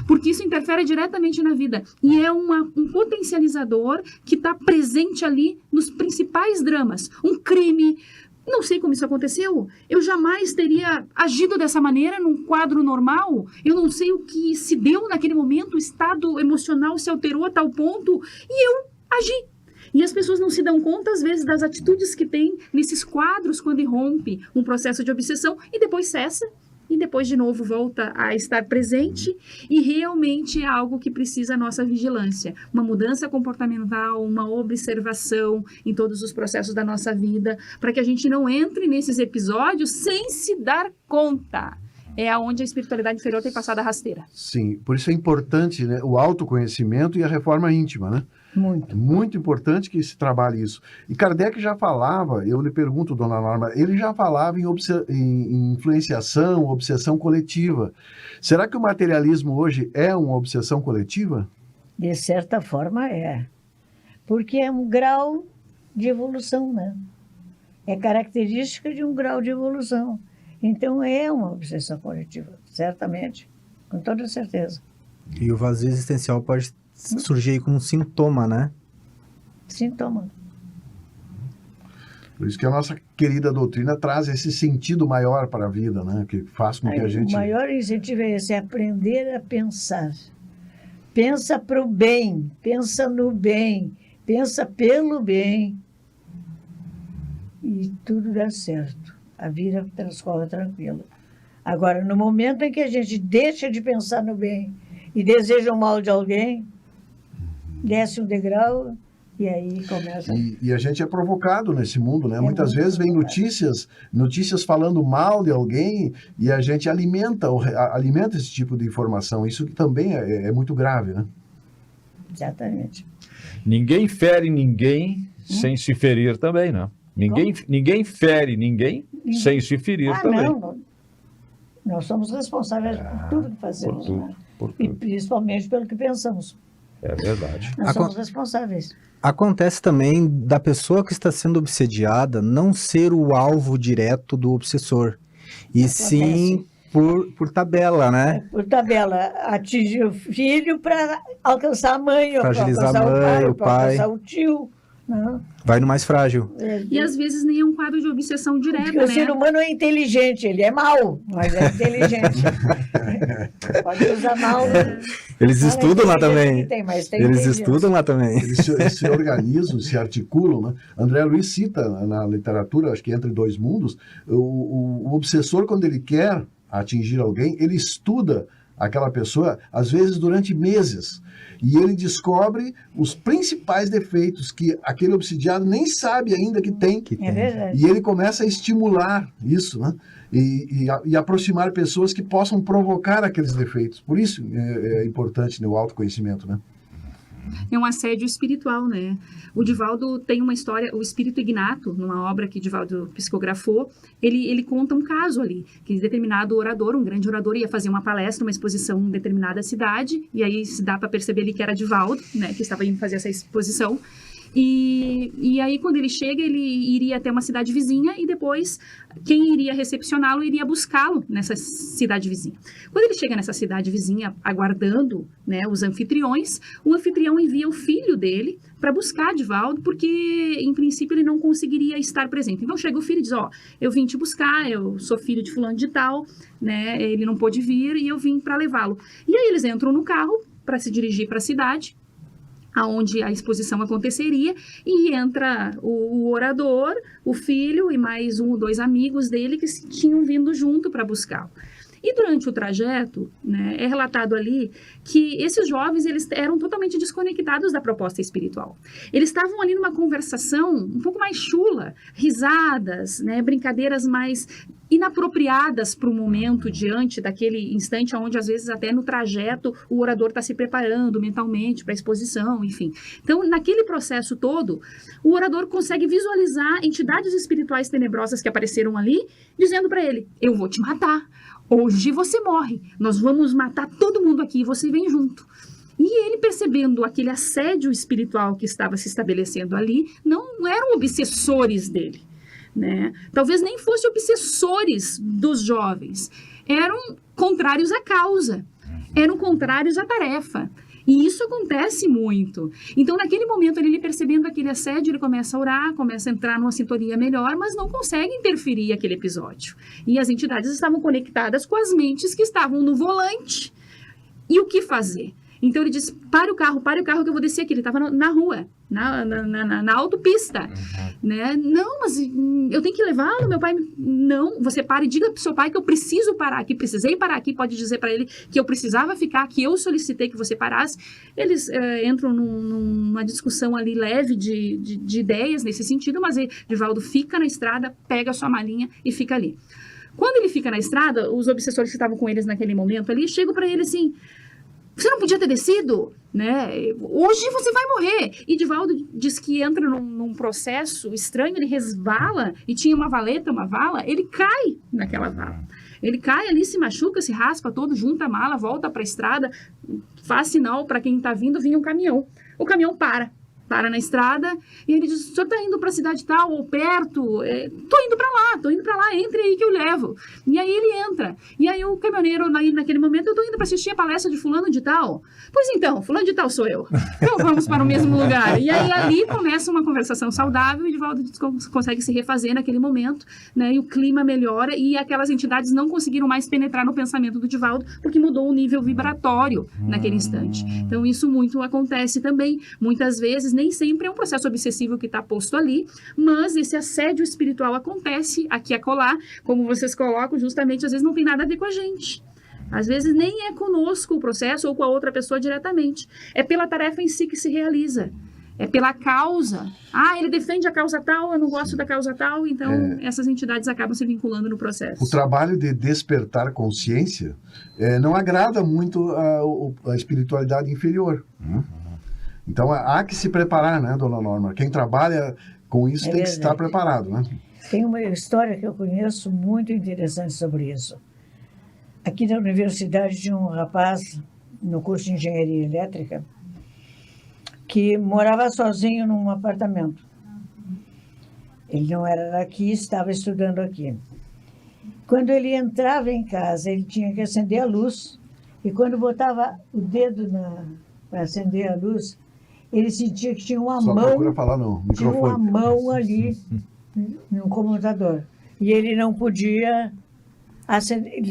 Porque isso interfere diretamente na vida e é um potencializador que está presente ali nos principais dramas. Um crime, não sei como isso aconteceu, eu jamais teria agido dessa maneira num quadro normal, eu não sei o que se deu naquele momento, o estado emocional se alterou a tal ponto e eu agi. E as pessoas não se dão conta, às vezes, das atitudes que tem nesses quadros quando irrompe um processo de obsessão e depois cessa. E depois, de novo, volta a estar presente e realmente é algo que precisa a nossa vigilância. Uma mudança comportamental, uma observação em todos os processos da nossa vida, para que a gente não entre nesses episódios sem se dar conta. É aonde a espiritualidade inferior tem passado a rasteira. Sim, por isso é importante, né, o autoconhecimento e a reforma íntima, né? Muito importante que se trabalhe isso. E Kardec já falava, eu lhe pergunto, dona Norma, ele já falava em influenciação, obsessão coletiva. Será que o materialismo hoje é uma obsessão coletiva? De certa forma é. Porque é um grau de evolução, né? É característica de um grau de evolução. Então é uma obsessão coletiva, certamente, com toda certeza. E o vazio existencial pode surgir aí como um sintoma, né? Sintoma. Por isso que a nossa querida doutrina traz esse sentido maior para a vida, né? Que faz com que a gente... O maior incentivo é esse, é aprender a pensar. Pensa para o bem, pensa no bem, pensa pelo bem. E tudo dá certo. A vida transcorre tranquila. Agora, no momento em que a gente deixa de pensar no bem e deseja o mal de alguém, desce um degrau e aí começa... E a gente é provocado nesse mundo, né? Muitas vezes vem notícias falando mal de alguém e a gente alimenta esse tipo de informação. Isso que também é muito grave, né? Exatamente. Ninguém fere ninguém sem se ferir também, né? Ninguém fere ninguém sem se ferir também. Não. Nós somos responsáveis por tudo que fazemos, né? E principalmente pelo que pensamos. É verdade. Nós somos responsáveis. Acontece também da pessoa que está sendo obsediada não ser o alvo direto do obsessor, e sim por tabela, né? Por tabela, atingir o filho para alcançar a mãe, para alcançar a mãe, o pai, para alcançar o tio. Não. Vai no mais frágil. E às vezes nem é um quadro de obsessão direta, porque o ser humano é inteligente, ele é mau, mas é inteligente. Pode usar mal. Eles estudam lá também. Eles estudam lá também. Eles se organizam, se articulam, né? André Luiz cita na literatura, acho que Entre Dois Mundos, o obsessor, quando ele quer atingir alguém, ele estuda aquela pessoa, às vezes durante meses. E ele descobre os principais defeitos que aquele obsidiado nem sabe ainda que tem. É verdade. E ele começa a estimular isso, né? E aproximar pessoas que possam provocar aqueles defeitos. Por isso é importante, né, o autoconhecimento, né? É um assédio espiritual, né? O Divaldo tem uma história, o Espírito Ignato, numa obra que Divaldo psicografou, ele conta um caso ali, que determinado orador, um grande orador, ia fazer uma palestra, uma exposição em determinada cidade, e aí se dá para perceber ali que era Divaldo, né, que estava indo fazer essa exposição. E aí, quando ele chega, ele iria até uma cidade vizinha e depois quem iria recepcioná-lo iria buscá-lo nessa cidade vizinha. Quando ele chega nessa cidade vizinha, aguardando, né, os anfitriões, o anfitrião envia o filho dele para buscar Divaldo, porque, em princípio, ele não conseguiria estar presente. Então, chega o filho e diz, eu vim te buscar, eu sou filho de fulano de tal, né, ele não pôde vir e eu vim para levá-lo. E aí, eles entram no carro para se dirigir para a cidade. aonde a exposição aconteceria, e entra o orador, o filho e mais 1 ou 2 amigos dele que tinham vindo junto para buscá-lo. E durante o trajeto, né, é relatado ali que esses jovens eles eram totalmente desconectados da proposta espiritual. Eles estavam ali numa conversação um pouco mais chula, risadas, né, brincadeiras mais inapropriadas para o momento diante daquele instante onde, às vezes, até no trajeto, o orador está se preparando mentalmente para a exposição, enfim. Então, naquele processo todo, o orador consegue visualizar entidades espirituais tenebrosas que apareceram ali, dizendo para ele, eu vou te matar. Hoje você morre, nós vamos matar todo mundo aqui e você vem junto. E ele, percebendo aquele assédio espiritual que estava se estabelecendo ali, não eram obsessores dele, né? Talvez nem fossem obsessores dos jovens, eram contrários à causa, eram contrários à tarefa. E isso acontece muito. Então, naquele momento, ele percebendo aquele assédio, ele começa a orar, começa a entrar numa sintonia melhor, mas não consegue interferir aquele episódio. E as entidades estavam conectadas com as mentes que estavam no volante. E o que fazer? Então, ele diz, pare o carro que eu vou descer aqui. Ele estava na rua, na autopista. Né? Não, mas eu tenho que levá-lo, meu pai... Não, você para e diga para o seu pai que eu preciso parar aqui, precisei parar aqui, pode dizer para ele que eu precisava ficar, que eu solicitei que você parasse. Eles entram numa discussão ali leve de ideias nesse sentido, mas Divaldo fica na estrada, pega a sua malinha e fica ali. Quando ele fica na estrada, os obsessores que estavam com eles naquele momento ali, chegam para ele assim... Você não podia ter descido, né? Hoje você vai morrer. E Divaldo diz que entra num processo estranho, ele resvala, e tinha uma vala, ele cai naquela vala. Ele cai ali, se machuca, se raspa todo, junta a mala, volta para a estrada, faz sinal para quem está vindo, vinha um caminhão. O caminhão para na estrada, e ele diz, o senhor está indo para a cidade tal, ou perto? Tô indo para lá, entre aí que eu levo. E aí ele entra. E aí o caminhoneiro, naquele momento, eu tô indo para assistir a palestra de fulano de tal. Pois então, fulano de tal sou eu. Então vamos para o mesmo lugar. E aí ali começa uma conversação saudável, e Divaldo consegue se refazer naquele momento, né? E o clima melhora, e aquelas entidades não conseguiram mais penetrar no pensamento do Divaldo, porque mudou o nível vibratório naquele instante. Então isso muito acontece também. Muitas vezes, nem sempre é um processo obsessivo que está posto ali, mas esse assédio espiritual acontece aqui e acolá, como vocês colocam, justamente, às vezes não tem nada a ver com a gente. Às vezes nem é conosco o processo ou com a outra pessoa diretamente. É pela tarefa em si que se realiza. É pela causa. Ele defende a causa tal, eu não gosto da causa tal, então essas entidades acabam se vinculando no processo. O trabalho de despertar consciência não agrada muito a espiritualidade inferior. Então, há que se preparar, né, dona Norma? Quem trabalha com isso tem que estar preparado, né? Tem uma história que eu conheço muito interessante sobre isso. Aqui na universidade tinha um rapaz, no curso de engenharia elétrica, que morava sozinho num apartamento. Ele não era daqui, estava estudando aqui. Quando ele entrava em casa, ele tinha que acender a luz, e quando botava o dedo para acender a luz, ele sentia que tinha uma mão ali no computador. E ele não podia acender,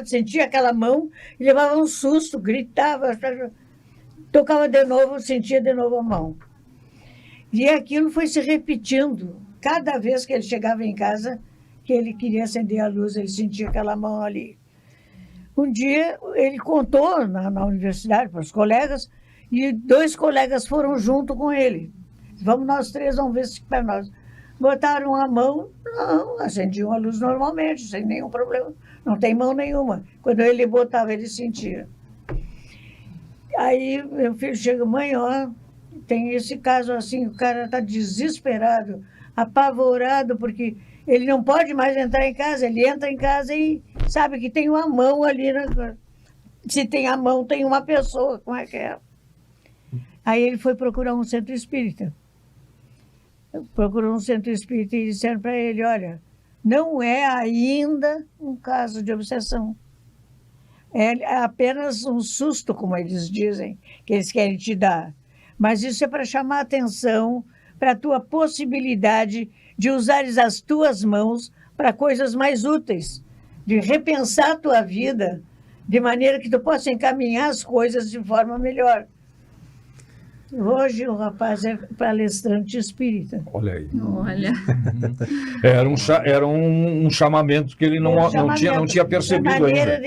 sentia aquela mão, e levava um susto, gritava, tocava de novo, sentia de novo a mão. E aquilo foi se repetindo. Cada vez que ele chegava em casa, que ele queria acender a luz, ele sentia aquela mão ali. Um dia, ele contou na universidade para os colegas, e 2 colegas foram junto com ele. Vamos nós 3, vamos ver se para nós. Botaram a mão, não, acendiam a luz normalmente, sem nenhum problema. Não tem mão nenhuma. Quando ele botava, ele sentia. Aí meu filho chega, mãe, ó, tem esse caso assim, o cara está desesperado, apavorado, porque ele não pode mais entrar em casa. Ele entra em casa e sabe que tem uma mão ali. Se tem a mão, tem uma pessoa, como é que é? Aí ele foi procurar um centro espírita. Procurou um centro espírita e disseram para ele, olha, não é ainda um caso de obsessão. É apenas um susto, como eles dizem, que eles querem te dar. Mas isso é para chamar a atenção para a tua possibilidade de usares as tuas mãos para coisas mais úteis, de repensar a tua vida de maneira que tu possa encaminhar as coisas de forma melhor. Hoje o rapaz é palestrante espírita. Olha aí. Olha. Era um chamamento que ele não tinha percebido ainda.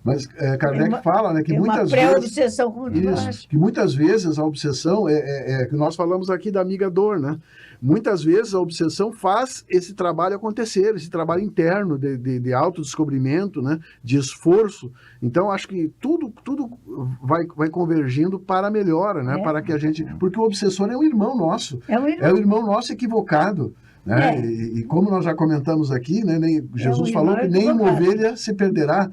Mas Kardec fala, né, que uma muitas pré-obsessão, como tu vezes, acha. que muitas vezes a obsessão que nós falamos aqui da amiga dor, né? Muitas vezes a obsessão faz esse trabalho acontecer, esse trabalho interno de autodescobrimento, né, de esforço. Então, acho que tudo vai convergindo para a melhora, né? Para que a gente... Porque o obsessor é um irmão nosso. É um irmão nosso equivocado. Né? E como nós já comentamos aqui, né, Jesus falou que nenhuma ovelha se perderá.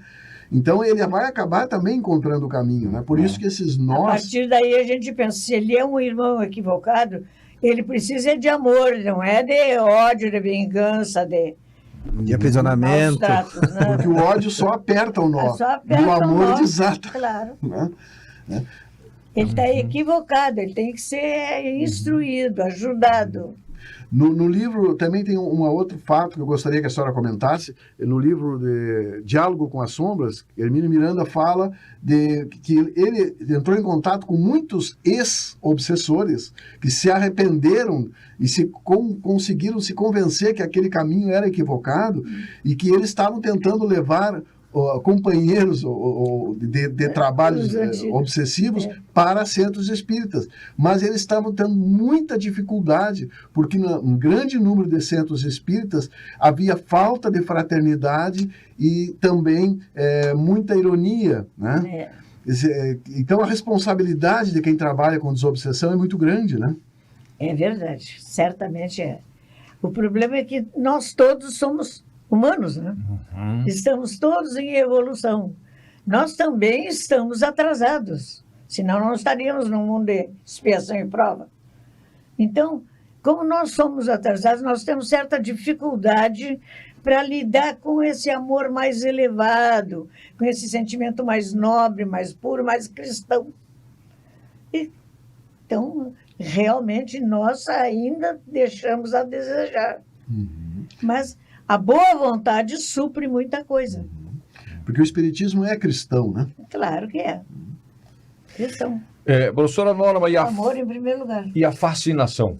Então, ele vai acabar também encontrando o caminho, né? Por isso que esses nós... A partir daí, a gente pensa, se ele é um irmão equivocado, ele precisa de amor, não é de ódio, de vingança, de aprisionamento. Tratos, né? Porque o ódio só aperta o nó. E o amor desata. Claro. Né? Ele está equivocado, ele tem que ser instruído, ajudado. No livro também tem um outro fato que eu gostaria que a senhora comentasse. No livro de Diálogo com as Sombras, Hermínio Miranda fala que ele entrou em contato com muitos ex-obsessores que se arrependeram e conseguiram se convencer que aquele caminho era equivocado e que eles estavam tentando levar companheiros de trabalhos obsessivos para centros espíritas. Mas eles estavam tendo muita dificuldade, porque num grande número de centros espíritas havia falta de fraternidade e também muita ironia, né? Então a responsabilidade de quem trabalha com desobsessão é muito grande, né? É verdade, certamente é. O problema é que nós todos somos humanos, né? Estamos todos em evolução. Nós também estamos atrasados, senão não estaríamos num mundo de expiação e prova. Então, como nós somos atrasados, nós temos certa dificuldade para lidar com esse amor mais elevado, com esse sentimento mais nobre, mais puro, mais cristão. Então, realmente, nós ainda deixamos a desejar. Mas a boa vontade supre muita coisa. Porque o espiritismo é cristão, né? Claro que é. Cristão. Professora Norma, amor em primeiro lugar. E a fascinação?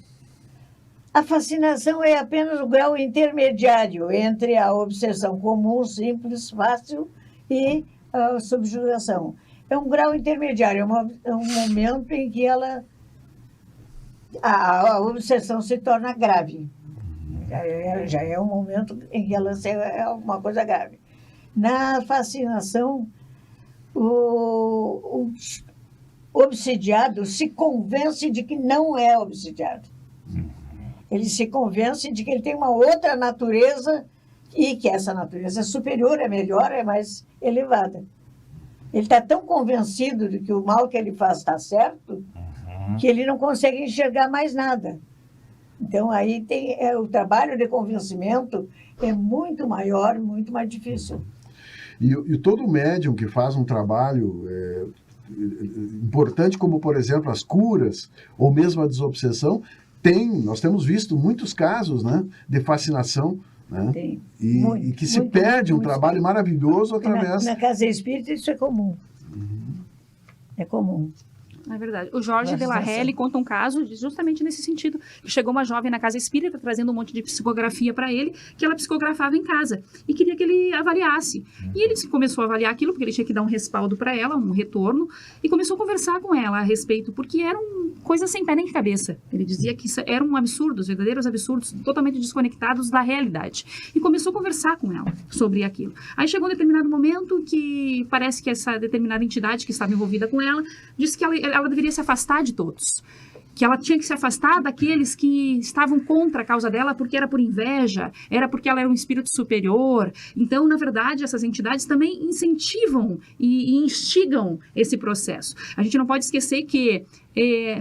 A fascinação é apenas o grau intermediário entre a obsessão comum, simples, fácil e a subjugação. É um grau intermediário, é um momento em que a obsessão se torna grave. Já é um momento em que ela é uma coisa grave. Na fascinação, o obsidiado se convence de que não é obsidiado. Ele se convence de que ele tem uma outra natureza e que essa natureza é superior, é melhor, é mais elevada. Ele está tão convencido de que o mal que ele faz está certo que ele não consegue enxergar mais nada. Então, aí tem o trabalho de convencimento é muito maior, muito mais difícil. E todo médium que faz um trabalho importante, como, por exemplo, as curas, ou mesmo a desobsessão, nós temos visto muitos casos, né, de fascinação, né? Tem. E que se perde um trabalho maravilhoso através... Na casa espírita isso é comum. É comum. É verdade. O Jorge de la Relle conta um caso justamente nesse sentido. Chegou uma jovem na casa espírita trazendo um monte de psicografia para ele, que ela psicografava em casa e queria que ele avaliasse. E ele começou a avaliar aquilo, porque ele tinha que dar um respaldo para ela, um retorno, e começou a conversar com ela a respeito, porque eram coisas sem pé nem cabeça. Ele dizia que eram absurdos, verdadeiros absurdos, totalmente desconectados da realidade. E começou a conversar com ela sobre aquilo. Aí chegou um determinado momento que parece que essa determinada entidade que estava envolvida com ela disse que ela deveria se afastar de todos, que ela tinha que se afastar daqueles que estavam contra a causa dela porque era por inveja, era porque ela era um espírito superior. Então, na verdade, essas entidades também incentivam e instigam esse processo. A gente não pode esquecer que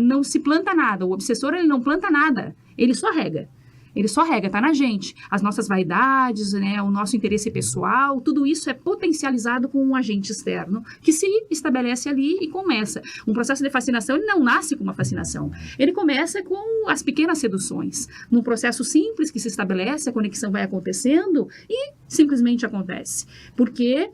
não se planta nada, o obsessor ele não planta nada, ele só rega. Ele só rega, tá na gente. As nossas vaidades, né, o nosso interesse pessoal, tudo isso é potencializado com um agente externo que se estabelece ali e começa. Um processo de fascinação, ele não nasce com uma fascinação. Ele começa com as pequenas seduções. Num processo simples que se estabelece, a conexão vai acontecendo e simplesmente acontece. Porque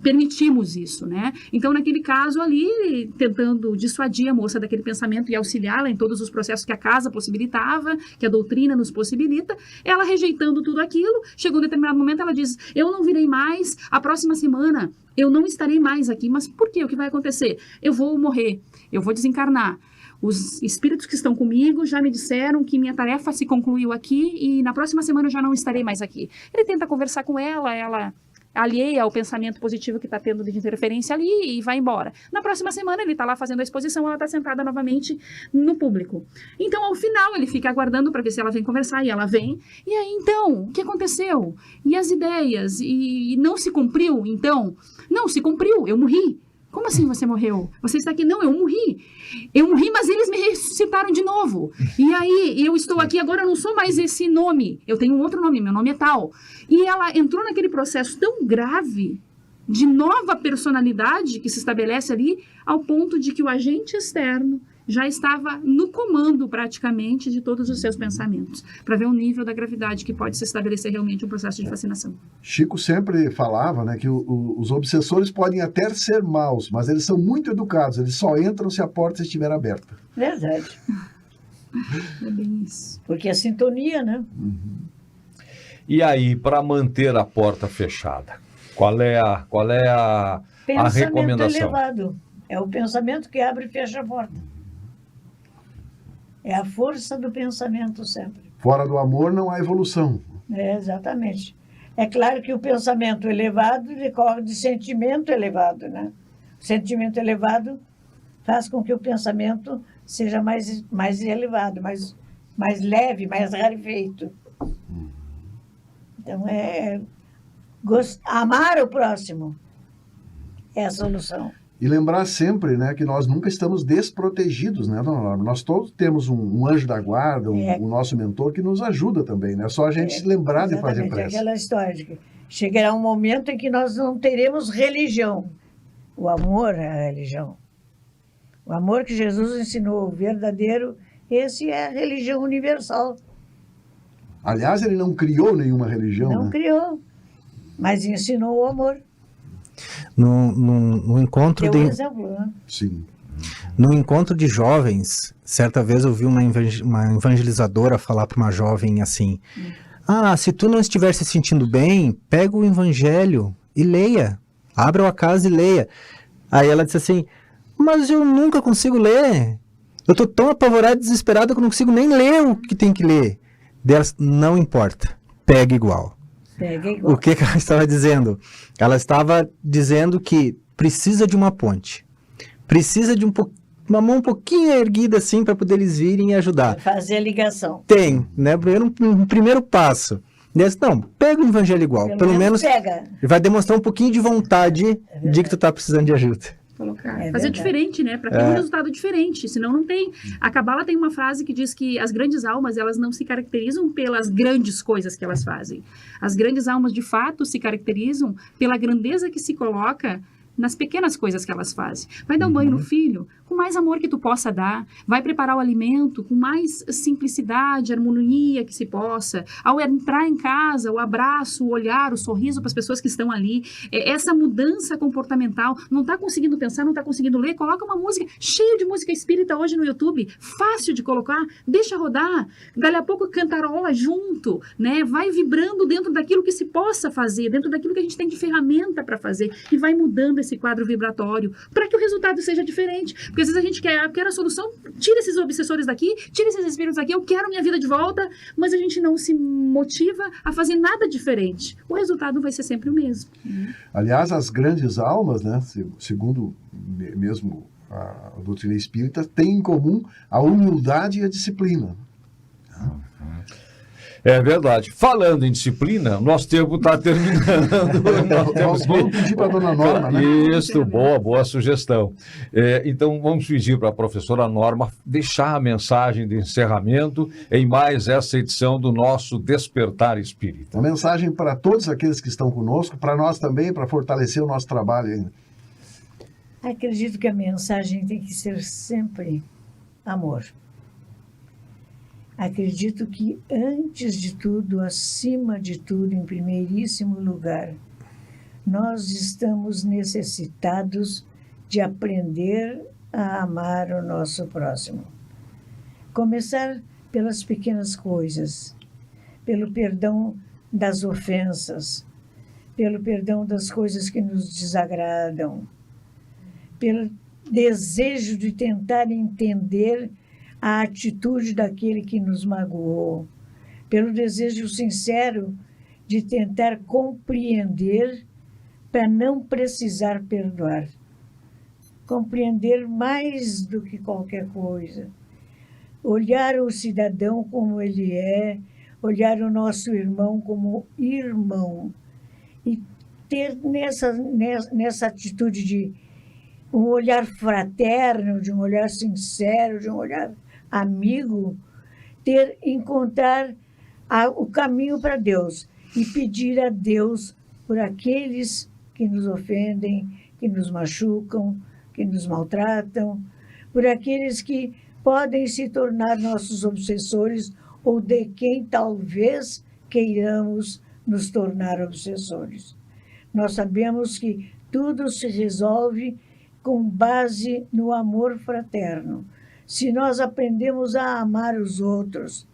permitimos isso, né? Então, naquele caso ali, tentando dissuadir a moça daquele pensamento e auxiliá-la em todos os processos que a casa possibilitava, que a doutrina nos possibilita, ela rejeitando tudo aquilo, chegou um determinado momento, ela diz, eu não virei mais, a próxima semana eu não estarei mais aqui, mas por quê? O que vai acontecer? Eu vou morrer, eu vou desencarnar. Os espíritos que estão comigo já me disseram que minha tarefa se concluiu aqui e na próxima semana eu já não estarei mais aqui. Ele tenta conversar com ela alheia ao pensamento positivo que está tendo de interferência ali e vai embora. Na próxima semana ele está lá fazendo a exposição, ela está sentada novamente no público. Então, ao final, ele fica aguardando para ver se ela vem conversar e ela vem. E aí, então, o que aconteceu? E as ideias? E não se cumpriu, então? Não, se cumpriu, eu morri. Como assim você morreu? Você está aqui? Não, eu morri. Eu morri, mas eles me ressuscitaram de novo. E aí, eu estou aqui, agora eu não sou mais esse nome. Eu tenho um outro nome, meu nome é tal. E ela entrou naquele processo tão grave de nova personalidade que se estabelece ali, ao ponto de que o agente externo já estava no comando, praticamente, de todos os seus pensamentos, para ver o nível da gravidade que pode se estabelecer realmente um processo de fascinação. Chico sempre falava, né, que os obsessores podem até ser maus, mas eles são muito educados, eles só entram se a porta estiver aberta. Verdade. É bem isso. Porque é sintonia, né? E aí, para manter a porta fechada, qual é a recomendação? Elevado. É o pensamento que abre e fecha a porta. É a força do pensamento sempre. Fora do amor não há evolução. É, exatamente. É claro que o pensamento elevado decorre de sentimento elevado, né? O sentimento elevado faz com que o pensamento seja mais elevado, mais leve, mais rarefeito. Então, amar o próximo é a solução. E lembrar sempre, né, que nós nunca estamos desprotegidos, né, dona Norma? Nós todos temos um anjo da guarda, o nosso mentor, que nos ajuda também, né? É só a gente lembrar de fazer prece. Aquela história de que chegará um momento em que nós não teremos religião. O amor é a religião. O amor que Jesus ensinou, o verdadeiro, esse é a religião universal. Aliás, ele não criou nenhuma religião, Não criou, mas ensinou o amor. No encontro Deu um exemplo, né? Sim. No encontro de jovens, certa vez eu vi uma evangelizadora falar para uma jovem assim: se tu não estiver se sentindo bem, pega o evangelho e leia. Abra a casa e leia. Aí ela disse assim: mas eu nunca consigo ler. Eu tô tão apavorada e desesperada que eu não consigo nem ler o que tem que ler. Delas, não importa, pega igual. O que ela estava dizendo? Ela estava dizendo que precisa de uma ponte. Precisa de uma mão um pouquinho erguida assim para poder eles virem e ajudar. Fazer a ligação. Tem, né? Um primeiro passo. Não, pega o evangelho igual. Pelo menos pega. Vai demonstrar um pouquinho de vontade de que tu está precisando de ajuda. Fazer diferente, né? Para ter um resultado diferente, senão não tem. A Cabala tem uma frase que diz que as grandes almas, elas não se caracterizam pelas grandes coisas que elas fazem. As grandes almas, de fato, se caracterizam pela grandeza que se coloca nas pequenas coisas que elas fazem. Vai dar um banho no filho com mais amor que tu possa dar. Vai preparar o alimento com mais simplicidade, harmonia que se possa. Ao entrar em casa, o abraço, o olhar, o sorriso para as pessoas que estão ali. Essa mudança comportamental. Não está conseguindo pensar, não está conseguindo ler? Coloca uma música, cheio de música espírita hoje no YouTube. Fácil de colocar. Deixa rodar. Dali a pouco cantarola junto, né? Vai vibrando dentro daquilo que se possa fazer, dentro daquilo que a gente tem de ferramenta para fazer. E vai mudando esse quadro vibratório, para que o resultado seja diferente. Porque às vezes a gente quer a solução, tira esses obsessores daqui, tira esses espíritos daqui, eu quero minha vida de volta, mas a gente não se motiva a fazer nada diferente. O resultado vai ser sempre o mesmo. Aliás, as grandes almas, né, segundo mesmo a doutrina espírita, têm em comum a humildade e a disciplina. É verdade. Falando em disciplina, nosso tempo está terminando. Vamos pedir para a dona Norma, né? Isso, boa sugestão. Então, vamos pedir para a professora Norma deixar a mensagem de encerramento em mais essa edição do nosso Despertar Espírita. Uma mensagem para todos aqueles que estão conosco, para nós também, para fortalecer o nosso trabalho ainda. Acredito que a mensagem tem que ser sempre amor. Acredito que, antes de tudo, acima de tudo, em primeiríssimo lugar, nós estamos necessitados de aprender a amar o nosso próximo. Começar pelas pequenas coisas, pelo perdão das ofensas, pelo perdão das coisas que nos desagradam, pelo desejo de tentar entender a atitude daquele que nos magoou, pelo desejo sincero de tentar compreender para não precisar perdoar. Compreender mais do que qualquer coisa. Olhar o cidadão como ele é, olhar o nosso irmão como irmão. E ter nessa atitude de um olhar fraterno, de um olhar sincero, de um olhar amigo, encontrar o caminho para Deus e pedir a Deus por aqueles que nos ofendem, que nos machucam, que nos maltratam, por aqueles que podem se tornar nossos obsessores ou de quem talvez queiramos nos tornar obsessores. Nós sabemos que tudo se resolve com base no amor fraterno. Se nós aprendemos a amar os outros,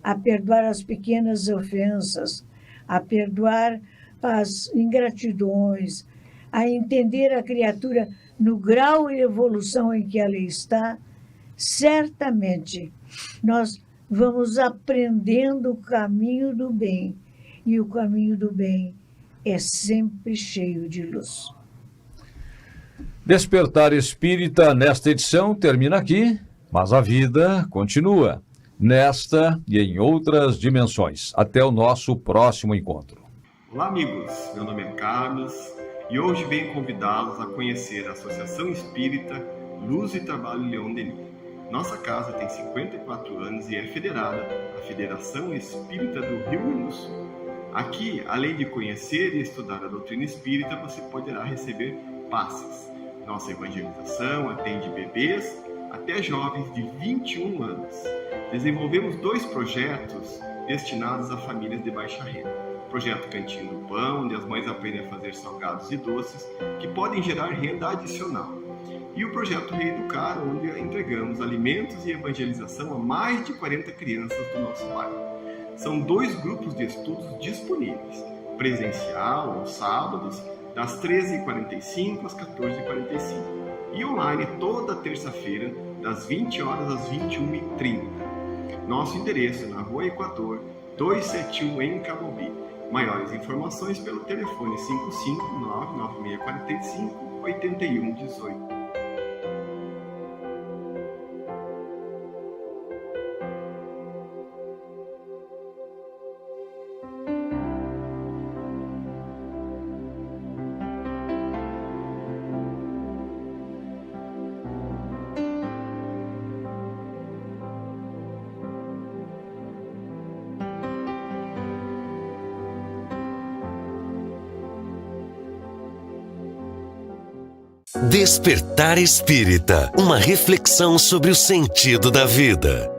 a perdoar as pequenas ofensas, a perdoar as ingratidões, a entender a criatura no grau e evolução em que ela está, certamente nós vamos aprendendo o caminho do bem. E o caminho do bem é sempre cheio de luz. Despertar Espírita nesta edição termina aqui, mas a vida continua, nesta e em outras dimensões. Até o nosso próximo encontro. Olá, amigos. Meu nome é Carlos e hoje venho convidá-los a conhecer a Associação Espírita Luz e Trabalho Leão Denis. Nossa casa tem 54 anos e é federada à Federação Espírita do Rio Grande do Sul. Aqui, além de conhecer e estudar a doutrina espírita, você poderá receber passes. Nossa evangelização atende bebês até jovens de 21 anos. Desenvolvemos 2 projetos destinados a famílias de baixa renda. O projeto Cantinho do Pão, onde as mães aprendem a fazer salgados e doces que podem gerar renda adicional. E o projeto Reeducar, onde entregamos alimentos e evangelização a mais de 40 crianças do nosso bairro. São 2 grupos de estudos disponíveis, presencial aos sábados, das 13h45 às 14h45, e online toda terça-feira, das 20 horas às 21h30. Nosso endereço é na Rua Equador, 271 em Camobi. Maiores informações pelo telefone 559-9645-8118. Despertar Espírita, uma reflexão sobre o sentido da vida.